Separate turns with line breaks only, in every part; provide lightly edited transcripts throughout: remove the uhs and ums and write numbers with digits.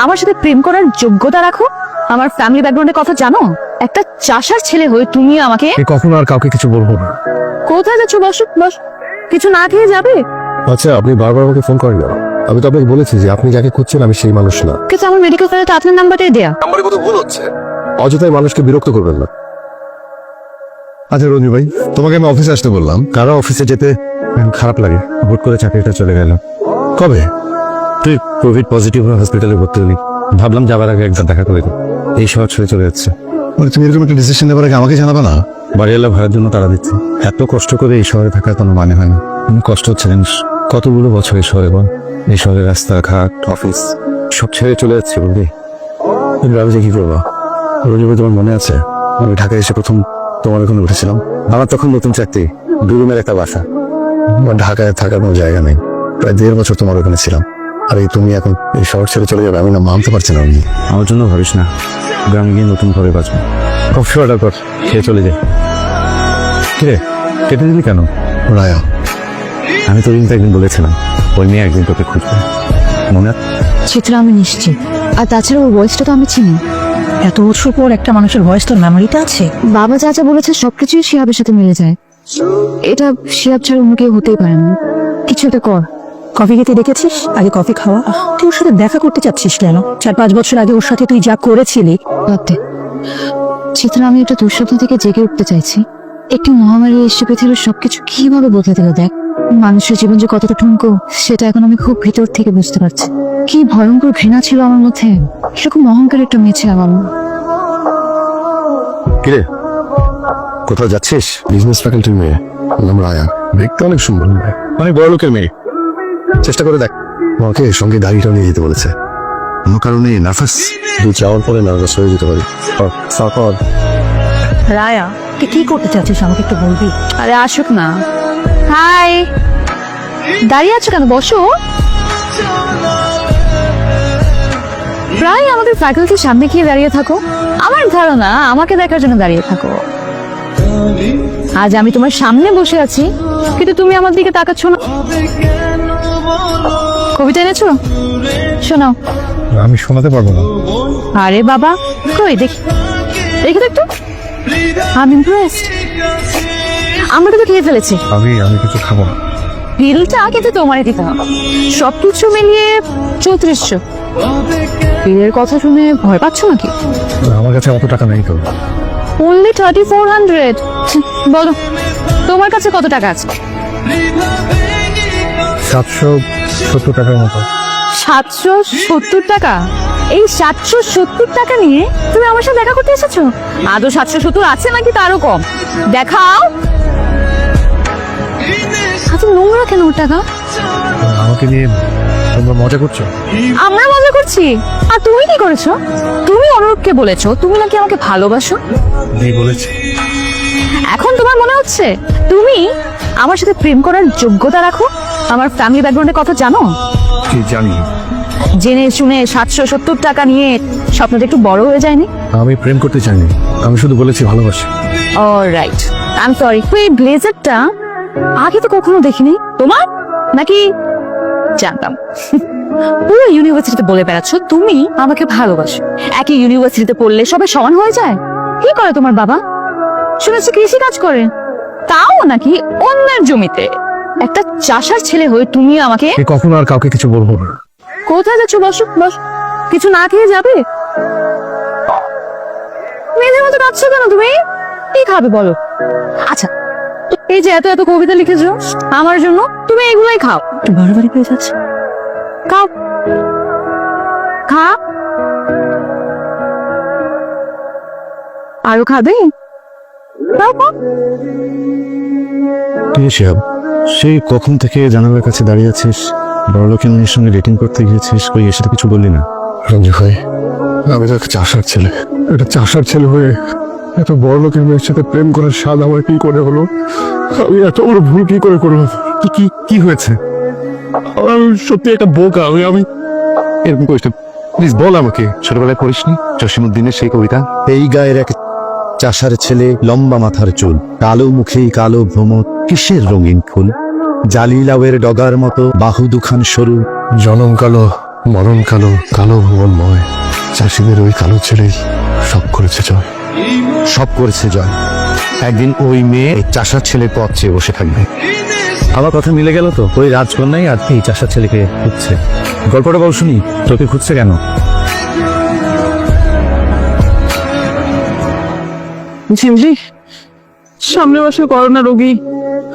আমার সাথে প্রেম করার যোগ্যতা রাখো? আমার ফ্যামিলি ব্যাকগ্রাউন্ডের কথা জানো? একটা চাষার ছেলে হয়ে তুমি আমাকে
কখনো আর কাউকে কিছু বলবো না।
কোথায় যাচ্ছ? বসো বস, কিছু না খেয়ে যাবে?
আচ্ছা, আপনি বারবার আমাকে ফোন করেন না। আমি তো আপনাকে বলেছি যে আপনি যাকে খুঁজছেন আমি সেই মানুষ না।
কিন্তু আমার মেডিকেল কলেজে আপনার নাম্বারটাই দেয়া।
নাম্বারে কত ভুল হচ্ছে। অযথাই মানুষকে বিরক্ত করবেন না। আচ্ছা রঞ্জু ভাই, তোমাকে আমি অফিসে আসতে বললাম, কারো অফিসে যেতে খারাপ লাগে। হুট করে চাকরিটা চলে গেল। কবে? তুই কোভিড পজিটিভ হসপিটালে ভর্তি হলি, ভাবলাম যাবার আগে একবার দেখা করে দিই। এই শহর ছেড়ে চলে যাচ্ছে। তুমি এরকম একটা ডিসিশন নেবার আগে আমাকে জানাবে না? বাড়িওয়ালা ভাড়ার জন্য তারা দিচ্ছে। এত কষ্ট করে এই শহরে থাকার কোনো মানে হয় না। কষ্ট হচ্ছে জানিস, কতগুলো বছর এই শহরে বল। এই শহরের রাস্তাঘাট, অফিস সব ছেড়ে চলে যাচ্ছে বুঝলি। তুমি ভাবে যে কি করবো? রঞ্জু ভাই, তোমার মনে আছে আমি ঢাকায় এসে প্রথম তোমার ওখানে উঠেছিলাম? আমার তখন নতুন চাকরি, 2 রুমের একটা বাসা। আমার ঢাকায় থাকার কোনো জায়গা নেই। প্রায় 1.5 বছর তোমার ওখানে ছিলাম। আর এই তুমি এখন এই শহর ছেড়ে চলে যাবে, আমি না মানতে পারছি না। আমার জন্য ভাবিস না, গ্রামে গিয়ে নতুন ভাবে বাঁচবো। কফি অর্ডার কর, খেয়ে চলে যাই। কিরে কেটে দিলি কেন? রায়া, আমি তো কিন্তু একদিন বলেছিলাম ওই মেয়ে একদিন তোকে খুঁজবে, মনে আছে?
চিত্রা আমি নিশ্চিত। আর তাছাড়া ওর ভয়েসটা তো আমি চিনি।
এত বছর পর একটা মানুষের ভয়েস তোর মেমোরিতে আছে?
বাবা যা যা বলেছে সবকিছুই শিহাবের সাথে মিলে যায়। এটা শিহাব ছাড়া অন্য কেউ হতেই পারে না। কিছু একটা কর।
কফি খেতে ডেকেছিস, আগে কফি খাওয়া। তুই ওর সাথে দেখা করতে চাচ্ছিস কেন? 4-5 বছর আগে ওর সাথে তুই যা করেছিলি।
ভাবতে চিত্রা, আমি একটা দুঃস্বপ্ন থেকে জেগে উঠতে চাইছি। একটি মহামারী এসে পৃথিবীর সবকিছু কিভাবে বদলে দিল দেখ। মানুষের জীবন যে কতটা ঠুনকো সেটা এখন আমি খুব ভিতর থেকে বুঝতে পারছি। কি ভয়ঙ্কর ঘৃণা ছিল আমার মধ্যে। এরকম অহংকার একটা মেয়ে ছিল আমার।
কিরে কোথাও যাচ্ছিস? বিজনেস ফ্যাকাল্টির মেয়ে, নাম রায়া। দেখতে অনেক সুন্দর, অনেক বড় লোকের মেয়ে। চেষ্টা করে দেখ। আমাকে সঙ্গে গাড়িটা নিয়ে যেতে বলেছে। কোনো কারণে নার্ভাস, তুই যাওয়ার পরে নার্ভাস হয়ে যেতে পারি। তারপর
রায়া, তুই কি করতে চাচ্ছিস আমাকে একটু বলবি?
আরে আসুক না। হাই, দাঁড়িয়ে আছো কেন? বসো। প্রায় আমাদের ফ্যাকাল্টির সামনে গিয়ে দাঁড়িয়ে থাকো। আমার ধারণা আমাকে দেখার জন্য দাঁড়িয়ে থাকো। আজ আমি তোমার সামনে বসে আছি, কিন্তু তুমি আমার দিকে তাকাচ্ছ না। কবিতা এনেছো? শোনাও।
আমি শোনাতে পারবো না।
আরে বাবা, কই দেখি, দেখি তো একটু। আমি ইমপ্রেসড। আমরা কিন্তু খেয়ে ফেলেছি।
আমি কিছু খাবো না।
বিলটা কিন্তু তোমারই দিতে হবে। সবকিছু মিলিয়ে 3400। বিলের কথা শুনে ভয় পাচ্ছ নাকি?
আমার কাছে অত টাকা নেই তো।
only 3400। বলো তোমার কাছে কত টাকা আছে?
770 টাকার মতো।
770 টাকা? এই 770 টাকা নিয়ে তুমি আমার সাথে দেখা করতে এসেছো? আদৌ 770 আছে নাকি তারও কম? দেখাও। আচ্ছা, নোংরা কেন ওর টাকা?
আমাকে নিয়ে তোমরা মজা করছো?
আমরা মজা করছি। আর তুমি কি করেছো? তুমি অনুরূপকে বলেছো তুমি নাকি আমাকে ভালোবাসো।
নেই বলেছি।
এখন তোমার মনে হচ্ছে তুমি আমার সাথে প্রেম করার যোগ্যতা রাখো? আমার ফ্যামিলি ব্যাকগ্রাউন্ডের কথা জানো?
কি জানি?
জেনে শুনে 770 টাকা নিয়ে স্বপ্নটা একটু বড় হয়ে যায়নি?
আমি প্রেম করতে চাইনি, আমি শুধু বলেছি ভালোবাসি।
Alright, I am sorry. এই ব্লেজারটা আগে তো কখনো দেখিনি। তোমার নাকি? জানতাম। পুরো ইউনিভার্সিটিতে বলে বেড়াচ্ছ তুমি আমাকে ভালোবাসো। একই ইউনিভার্সিটিতে পড়লে সবাই সমান হয়ে যায়? কি করে তোমার বাবা? শুনেছি কৃষি কাজ করে, তাও নাকি অন্যের জমিতে। একটা চাষার ছেলে হয়ে তুমি আমাকে
কখনো আর কাউকে কিছু বলবো না।
কোথায় যাচ্ছ? বসো বস, কিছু না খেয়ে যাবে? মেয়েদের মতো কাঁদছো কেন তুমি? কি খাবে বলো? আচ্ছা, এই যে এত এত কবিতা লিখেছো আমার জন্য, তুমি এগুলোই খাও।
একটু বাড়াবাড়ি পেয়ে যাচ্ছে।
খাও, খা। আরো খাবে? খাও, খাও।
শিহাব, সেই কখন থেকে জানালার কাছে দাঁড়িয়ে আছিস? বড় লোকের মেয়ের সঙ্গে ডেটিং করতে গিয়েছিস, কই এসে তো কিছু বললি না? রঞ্জু ভাই, আমি তো একটা চাষার ছেলে। একটা চাষার ছেলে হয়ে এত বড় লোকের মেয়ের সাথে প্রেম করার স্বাদ আমার কি করে হলো? আমি এত বড় ভুল কি করে করলাম? কি কি হয়েছে? আমি সত্যি একটা বোকা। আমি এরকম করিস না, প্লিজ বল আমাকে। ছোটবেলায় পড়িসনি জসিমউদ্দিনের সেই কবিতা?
এই গায়ের এক চাষার ছেলে, লম্বা মাথার চুল, কালো মুখে কালো ভ্রমর, কিসের রঙিন ফুল, জালি লাউয়ের ডগার মতো বাহু দুখান সরু,
জনম কালো মরণ কালো কালো ভুবনময়, চাষিদের ওই কালো ছেলেই সব করেছে জয়।
সব করেছে জয়। একদিন ওই মেয়ে এই চাষার ছেলের পথ চেয়ে বসে থাকবে।
আমার কথা মিলে গেল তো, ওই রাজকন্যাই আর এই চাষার ছেলেকে খুঁজছে। গল্পটা বল শুনি, তোকে খুঁজছে কেন?
ঝিমলি, সামনে মাসে করোনা রোগী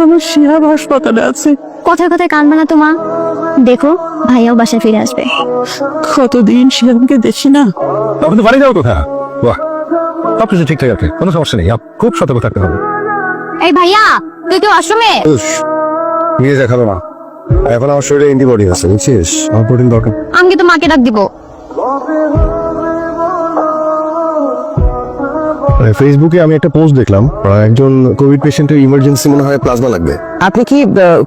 আমার শিহাব হাসপাতালে আছে।
কথায় কথায় কান বানা তো মা, দেখো ভাইয়াও বাসায় ফিরে আসবে।
কতদিন শিহাবকে দেখি না।
তখন তো বাড়ি যাও কোথা? বাহ, সব কিছু ঠিকঠাক আছে, কোনো সমস্যা নেই। খুব সতর্ক থাকতে হবে।
এই ভাইয়া, তুই কেউ আশ্রমে?
নিয়ে দেখাবে মা, এখন আমার শরীরে অ্যান্টিবডি আছে, বুঝছিস? আমার প্রোটিন দরকার।
আমি তো মাকে ডাক দিব।
ফেসবুকে আমি একটা পোস্ট দেখলাম, একজন কোভিড পেশেন্টের ইমার্জেন্সি মনে হয় প্লাজমা লাগবে।
আপনি কি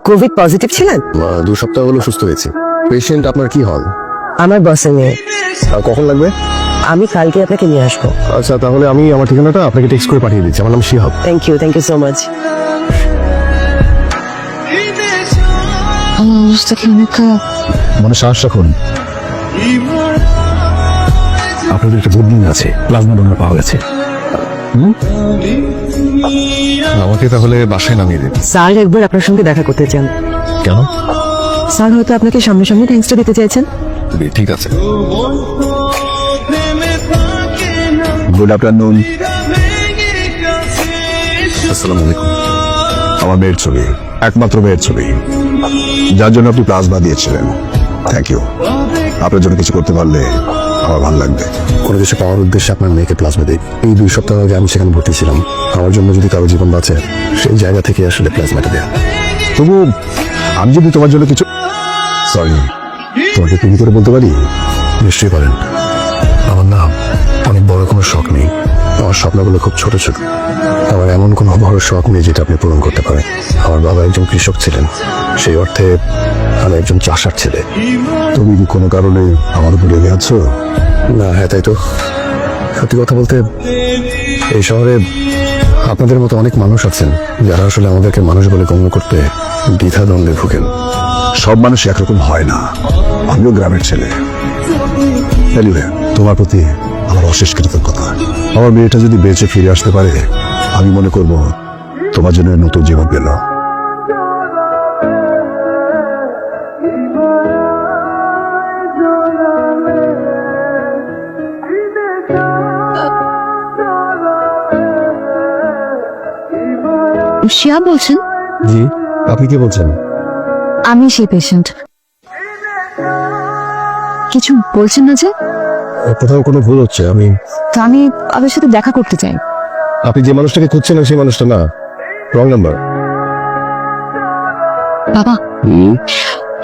কোভিড পজিটিভ ছিলেন?
2 সপ্তাহ হলো সুস্থ হয়েছি। পেশেন্ট আপনার কি হল?
আমার বসে মেয়ে।
কখন লাগবে?
আমি কালকে আপনাকে নিয়ে আসবো।
আচ্ছা, তাহলে আমি আমার ঠিকানাটা আপনাকে টেক্সট করে পাঠিয়ে দিচ্ছি। আমার নাম Shihab.
Thank you so much.
আমার অবস্থা কি অনেক খারাপ।
মনে সাহস রাখুন, আপনাদের একটা গুড নিউজ আছে, প্লাজমা ডোনার পাওয়া গেছে।
আমাকে তাহলে বাসায় নামিয়ে দিন।
স্যার একবার আপনার সঙ্গে দেখা করতে চান।
কেন?
স্যার হয়তো আপনাকে সামনাসামনি থ্যাঙ্কসটা দিতে চাইছেন।
ঠিক আছে।
Good afternoon.
আসসালামু আলাইকুম। আমার মেয়ের ছবি, একমাত্র মেয়ের ছবি, যার জন্য আপনি প্লাজমা দিয়েছিলেন। Thank you. আপনার জন্য কিছু করতে পারলে আমার ভালো লাগবে। কোনো কিছু পাওয়ার উদ্দেশ্যে আপনার মেয়েকে প্লাজমা দিই। এই 2 সপ্তাহ আগে আমি সেখানে ভর্তি ছিলাম। আমার জন্য যদি কারো জীবন বাঁচে, সেই জায়গা থেকে আসলে প্লাজমাটা দেয়া। তবু আমি যদি তোমার জন্য কিছু, সরি, তোমাকে তুমি করে বলতে পারি? নিশ্চয়ই পারেন। আমার না অনেক বড় কোনো শখ নেই, আমার স্বপ্নগুলো খুব ছোট ছোট। আমার এমন কোনো বড় শখ নেই যেটা আপনি পূরণ করতে পারেন। আমার বাবা একজন কৃষক ছিলেন, সেই অর্থে আমি একজন চাষার ছেলে। তুমি কি কোনো কারণে আমার উপরে রেগে আছো? না। হ্যাঁ, তাই তো। সত্যি কথা বলতে, এই শহরে আপনাদের মতো অনেক মানুষ আছেন যারা আসলে আমাদেরকে মানুষ বলে গণ্য করতে দ্বিধাদ্বন্দ্বে ভুগেন। সব মানুষ একরকম হয় না। আমিও গ্রামের ছেলে। Anyway, তোমার প্রতি আমার অশেষ কৃতজ্ঞতা। আমার মেয়েটা যদি বেঁচে ফিরে আসতে পারে, আমি মনে করব তোমার জন্য নতুন জীবন পেল।
শিয়া বলছেন?
জি, আপনি কি বলছেন?
আমি সেই পেশেন্ট। কিছু বলছেন না যে?
কোথাও কোনো ভুল হচ্ছে।
তো আমি আপনার সাথে দেখা করতে চাই।
আপনি যে মানুষটাকে খুঁজছেন সেই মানুষটা না, রং নাম্বার।
বাবা,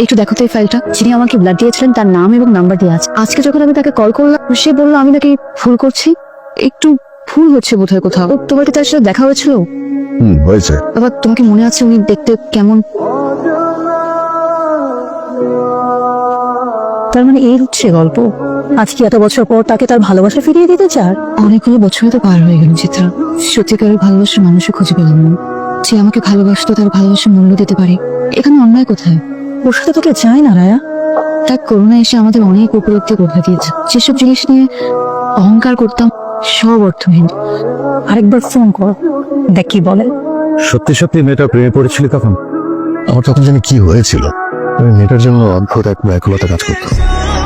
একটু দেখো তো এই ফাইলটা। যিনি আমাকে ব্লাড দিয়েছিলেন তার নাম এবং নাম্বার দেওয়া আছে। আজকে যখন আমি তাকে কল করলাম, সে বললো আমি নাকি ভুল করছি। একটু ভুল হচ্ছে বোধহয় কোথাও। তোমার কি তার সাথে দেখা হয়েছিল?
হয়েছে।
বাবা, তোমাকে মনে আছে উনি দেখতে কেমন?
তার মানে এই হচ্ছে গল্প। আজকে এত বছর পর তাকে তার ভালোবাসা ফিরিয়ে দিতে চান?
অনেকগুলো বছরই তো পার হয়ে গেল চিত্রা। সত্যিকারের ভালোবাসার মানুষও খুঁজে পেলাম না। যে আমাকে ভালোবাসতো তার ভালোবাসার মূল্য দিতে পারে। এখানে অন্যায় কোথায়?
ওর সাথে তোকে চায় না রায়া।
তার করোনা এসে আমাদের অনেক উপলব্ধি করে দিয়েছে। যেসব জিনিস নিয়ে অহংকার করতাম সব অর্থহীন।
আরেকবার ফোন কর, দেখ কি বলে।
সত্যি সত্যি মেয়েটা প্রেমে পড়েছিল তখন?
আমার তখন জানি কি হয়েছিল। ওই মেয়েটার জন্য অদ্ভুত এক ব্যাকুলতা কাজ করতো,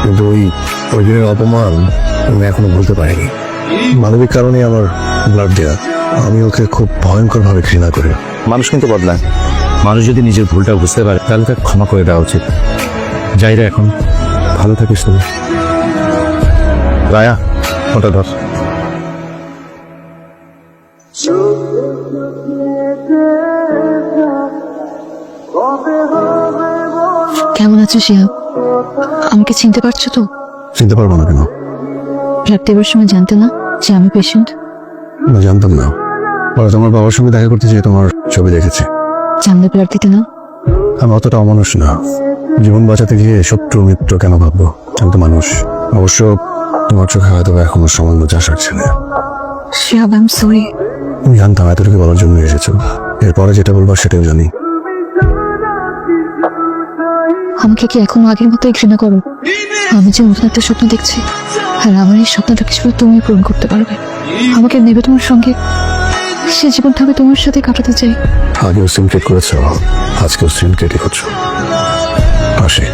কিন্তু ওই দিনের অপমান আমি এখনো ভুলতে পারিনি। মানবিক কারণে আমার ব্লাড দেয়া। আমি ওকে খুব ভয়ঙ্কর ভাবে ঘৃণা করি।
মানুষ কিন্তু বদলায়। মানুষ যদি নিজের ভুলটা বুঝতে পারে তাহলে তাকে ক্ষমা করে দেওয়া উচিত। যাই রে, এখন ভালো থাকিস তুমি। রায়া, ফোনটা ধর।
কেমন আছো শিয়া? আমাকে চিনতে পারছো তো?
চিনতে পারবো না কেন?
ব্লাড দেওয়ার সময় জানতে না যে আমি পেশেন্ট?
না, জানতাম না। পরে তোমার বাবার সঙ্গে দেখা করতে যেয়ে তোমার ছবি দেখেছি।
জানলে ব্লাড দিতে না?
আমি অতটা অমানুষ না। জীবন বাঁচাতে গিয়ে শত্রু মিত্র কেন ভাববো? আমি তো মানুষ। অবশ্য তোমার চোখে হয়তো এখনো সামান্য চাষার ছেলে।
Shiyab, I am sorry.
আমি জানতাম এতটুকু বলার জন্য এসেছো। এরপরে যেটা বলবার সেটাও জানি।
আমাকে কি এখনো আগের মতোই ঘৃণা করো? আমি যে নতুন একটা স্বপ্ন দেখছি, আর আমার এই স্বপ্নটাকে শুধু তুমি পূরণ করতে পারবে। আমাকে নেবে তোমার সঙ্গে, সে জীবনটা আমি তোমার সাথে কাটাতে চাই।
আগেও সিনক্রেট করেছো, আজকেও সিনক্রেটই করছো। আসে